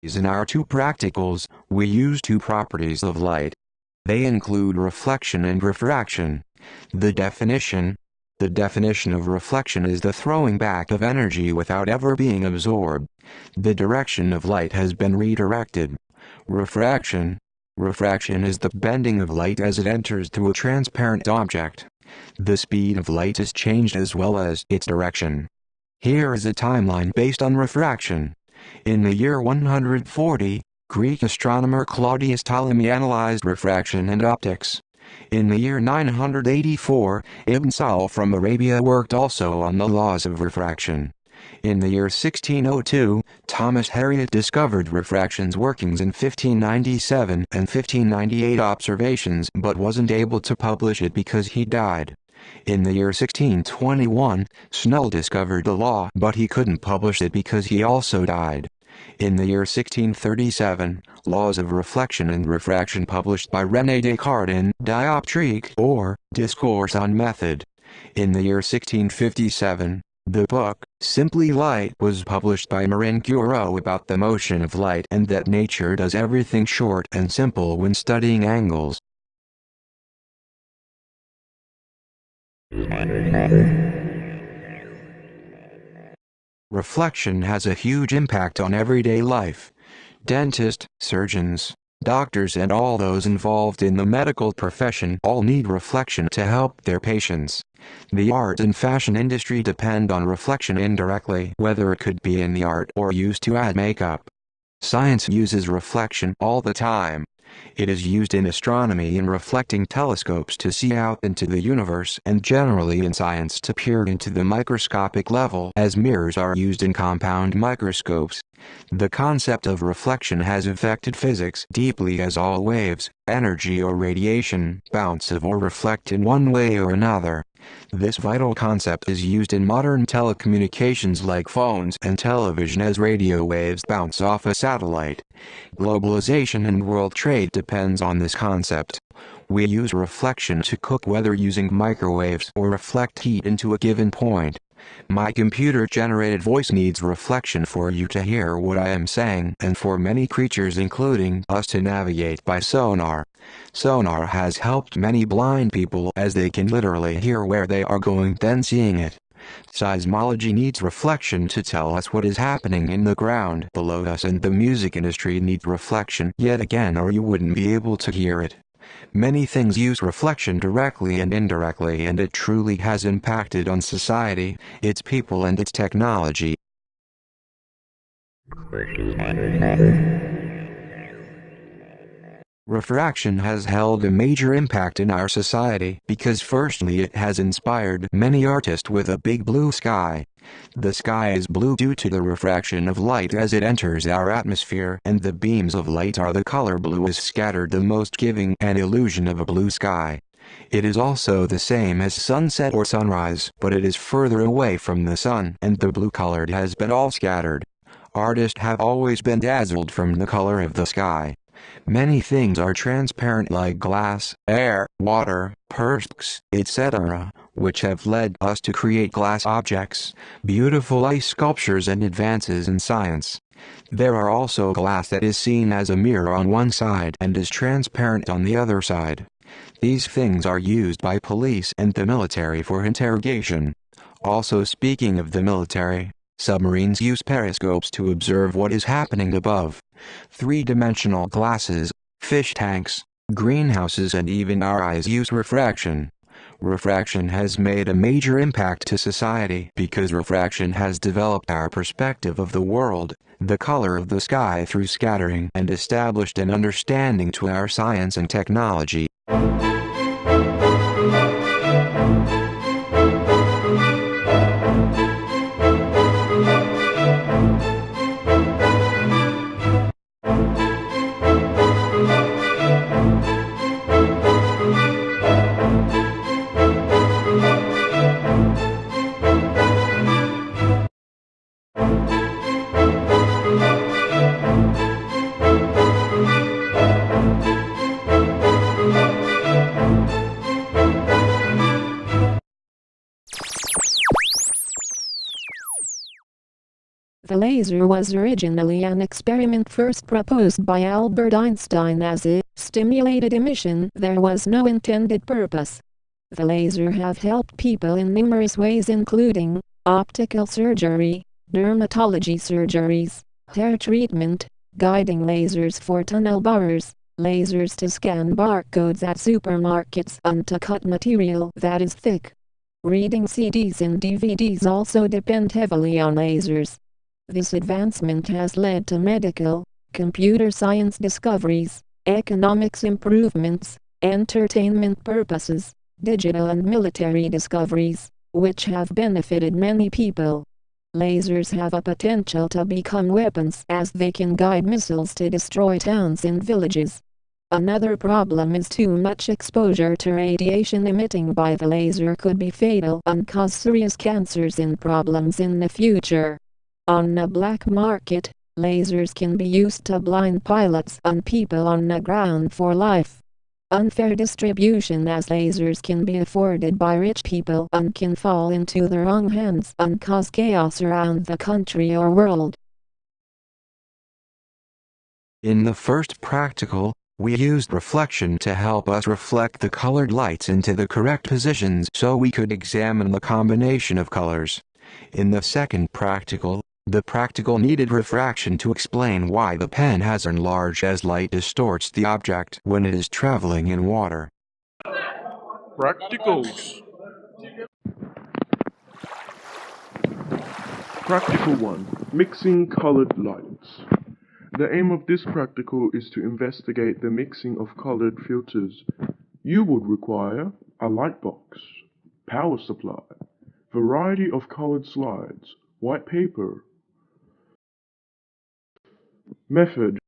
In our two practicals, we use two properties of light. They include reflection and refraction. The definition of reflection is the throwing back of energy without ever being absorbed. The direction of light has been redirected. Refraction is the bending of light as it enters through a transparent object. The speed of light is changed as well as its direction. Here is a timeline based on refraction. In the year 140, Greek astronomer Claudius Ptolemy analyzed refraction and optics. In the year 984, Ibn Sahl from Arabia worked also on the laws of refraction. In the year 1602, Thomas Harriot discovered refraction's workings in 1597 and 1598 observations but wasn't able to publish it because he died. In the year 1621, Snell discovered the law but he couldn't publish it because he also died. In the year 1637, Laws of Reflection and Refraction published by René Descartes in Dioptrique or Discourse on Method. In the year 1657, the book, Simply Light, was published by Marin Curie about the motion of light and that nature does everything short and simple when studying angles. Reflection has a huge impact on everyday life. Dentists, surgeons, doctors and all those involved in the medical profession all need reflection to help their patients. The art and fashion industry depend on reflection indirectly, whether it could be in the art or used to add makeup. Science uses reflection all the time. It is used in astronomy in reflecting telescopes to see out into the universe and generally in science to peer into the microscopic level as mirrors are used in compound microscopes. The concept of reflection has affected physics deeply as all waves, energy or radiation, bounce off or reflect in one way or another. This vital concept is used in modern telecommunications like phones and television as radio waves bounce off a satellite. Globalization and world trade depends on this concept. We use reflection to cook whether using microwaves or reflect heat into a given point. My computer-generated voice needs reflection for you to hear what I am saying and for many creatures including us to navigate by sonar. Sonar has helped many blind people as they can literally hear where they are going then seeing it. Seismology needs reflection to tell us what is happening in the ground below us and the music industry needs reflection yet again or you wouldn't be able to hear it. Many things use reflection directly and indirectly and it truly has impacted on society, its people and its technology. Refraction has held a major impact in our society because firstly it has inspired many artists with a big blue sky. The sky is blue due to the refraction of light as it enters our atmosphere and the beams of light are the color blue is scattered the most giving an illusion of a blue sky. It is also the same as sunset or sunrise but it is further away from the sun and the blue colored has been all scattered. Artists have always been dazzled from the color of the sky. Many things are transparent like glass, air, water, persks, etc., which have led us to create glass objects, beautiful ice sculptures and advances in science. There are also glass that is seen as a mirror on one side and is transparent on the other side. These things are used by police and the military for interrogation. Also speaking of the military, submarines use periscopes to observe what is happening above. Three-dimensional glasses, fish tanks, greenhouses and even our eyes use refraction. Refraction has made a major impact to society because refraction has developed our perspective of the world, the color of the sky through scattering and established an understanding to our science and technology. The laser was originally an experiment first proposed by Albert Einstein as a stimulated emission. There was no intended purpose. The laser have helped people in numerous ways, including optical surgery, dermatology surgeries, hair treatment, guiding lasers for tunnel borers, lasers to scan barcodes at supermarkets and to cut material that is thick. Reading CDs and DVDs also depend heavily on lasers. This advancement has led to medical, computer science discoveries, economics improvements, entertainment purposes, digital and military discoveries, which have benefited many people. Lasers have a potential to become weapons as they can guide missiles to destroy towns and villages. Another problem is too much exposure to radiation emitting by the laser could be fatal and cause serious cancers and problems in the future. On the black market, lasers can be used to blind pilots and people on the ground for life. Unfair distribution, as lasers can be afforded by rich people and can fall into the wrong hands and cause chaos around the country or world. In the first practical, we used reflection to help us reflect the colored lights into the correct positions so we could examine the combination of colors. In the second practical, the practical needed refraction to explain why the pen has enlarged as light distorts the object when it is traveling in water. Practicals. Practical 1. Mixing colored lights. The aim of this practical is to investigate the mixing of colored filters. You would require a light box, power supply, variety of colored slides, white paper. Method.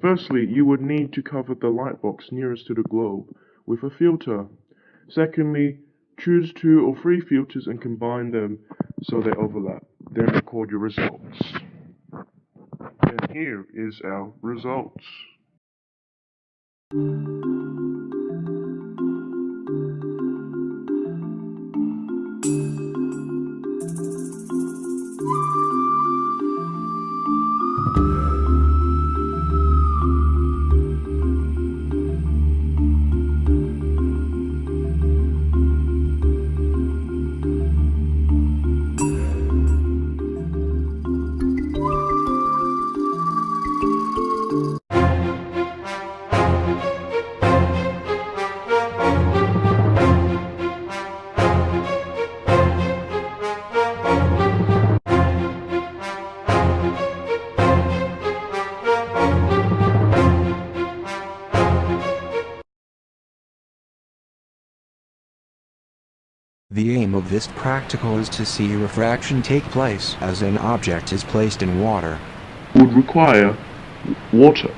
Firstly, you would need to cover the light box nearest to the globe with a filter. Secondly, choose 2 or 3 filters and combine them so they overlap. Then record your results. And here is our results. The aim of this practical is to see refraction take place as an object is placed in water. Would require water,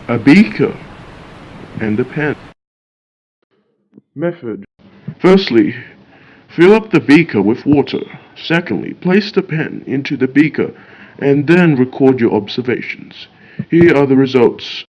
a beaker, and a pen. Method. Firstly, fill up the beaker with water. Secondly, place the pen into the beaker and then record your observations. Here are the results.